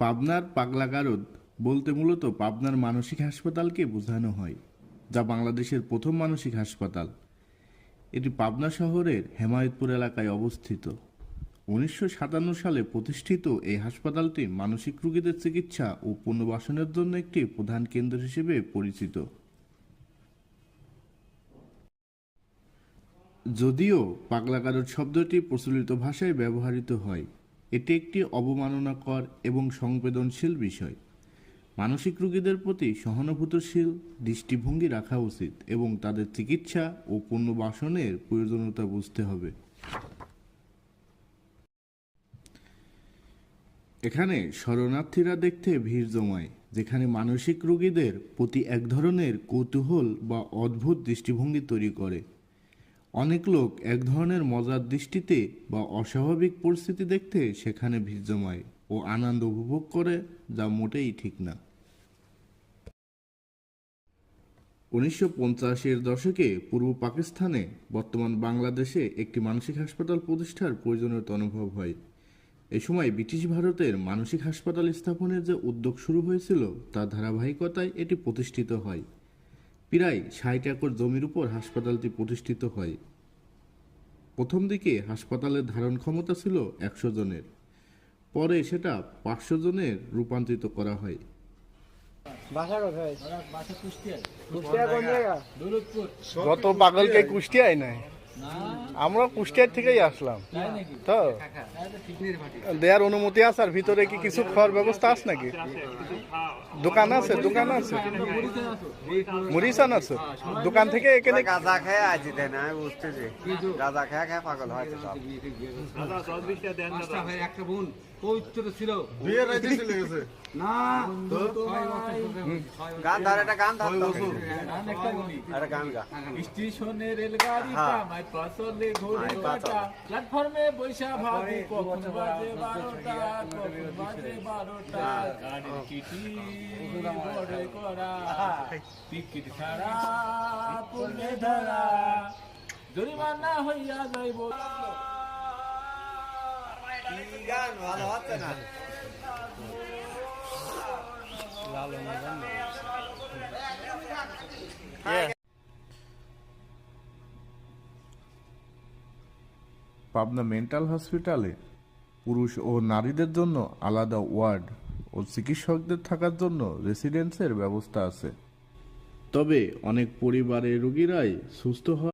পাবনার পাগলাগারদ বলতে মূলত পাবনার মানসিক হাসপাতালকে বোঝানো হয়, যা বাংলাদেশের প্রথম মানসিক হাসপাতাল। এটি পাবনা শহরের হেমায়েতপুর এলাকায় অবস্থিত। 1957 সালে প্রতিষ্ঠিত এই হাসপাতালটি মানসিক রোগীদের চিকিৎসা ও পুনর্বাসনের জন্য একটি প্রধান কেন্দ্র হিসেবে পরিচিত। যদিও পাগলাগারদ শব্দটি প্রচলিত ভাষায় ব্যবহৃত হয়, এটি একটি অবমাননাকর এবং সংবেদনশীল বিষয়। মানসিক রোগীদের প্রতি সহানুভূতিশীল দৃষ্টিভঙ্গি রাখা উচিত এবং তাদের চিকিৎসা ও পুনর্বাসনের প্রয়োজনীয়তা বুঝতে হবে। এখানে শরণার্থীরা দেখতে ভিড় জমায়, যেখানে মানসিক রোগীদের প্রতি এক ধরনের কৌতূহল বা অদ্ভুত দৃষ্টিভঙ্গি তৈরি করে। অনেক লোক এক ধরনের মজার দৃষ্টিতে বা অস্বাভাবিক পরিস্থিতি দেখতে সেখানে ভিড় জমায় ও আনন্দ উপভোগ করে, যা মোটেই ঠিক না। 1950-এর দশকে পূর্ব পাকিস্তানে, বর্তমান বাংলাদেশে একটি মানসিক হাসপাতাল প্রতিষ্ঠার প্রয়োজনীয়তা অনুভব হয়। এই সময় ব্রিটিশ ভারতের মানসিক হাসপাতাল স্থাপনের যে উদ্যোগ শুরু হয়েছিল, তার ধারাবাহিকতায় এটি প্রতিষ্ঠিত হয়। প্রায় 60 একর জমির উপর হাসপাতালটি প্রতিষ্ঠিত হয়। প্রথম দিকে হাসপাতালের ধারণ ক্ষমতা ছিল 100 জনের, পরে সেটা 500 জনের রূপান্তরিত করা হয়। গত পাগলকে কুষ্টিয়ায় নাই, আমরা কুষ্টিয়ার থেকেই আসলাম। তো দেয়ার অনুমতি আছে? আর ভিতরে কি কিছু খাওয়ার ব্যবস্থা আছে নাকি? দোকান আছে? দোকান আছে, মুড়িসান আছে। দোকান থেকে এখানে গাঁজা খেয়ে আজি দেয় না, আমি বুঝতেছি গাঁজা খেয়ে খেয়ে পাগল হয়তো সব। একটা বোন পবিত্র ছিল, বিয়ের রাইতে চলে গেছে না তো গান ধর, একটা গান ধর তো, আরে গান গা। স্টেশনে রেলগাড়িটা মাই পাছলে ঘুরে কাটা, প্ল্যাটফর্মে বৈশা ভাবি কখন বাজে 12টা, কখন বাজে 12টা, গাড়ির টিটি বড় করা, টিকিট ছাড়া পড়লে ধরা, জরিমানা হইয়া যাইব। গান ভালো হচ্ছে না। পাবনা মেন্টাল হসপিটালে পুরুষ ও নারীদের জন্য আলাদা ওয়ার্ড ও চিকিৎসকদের থাকার জন্য রেসিডেন্সের ব্যবস্থা আছে। তবে অনেক পরিবারের রোগীরাই সুস্থ হয়।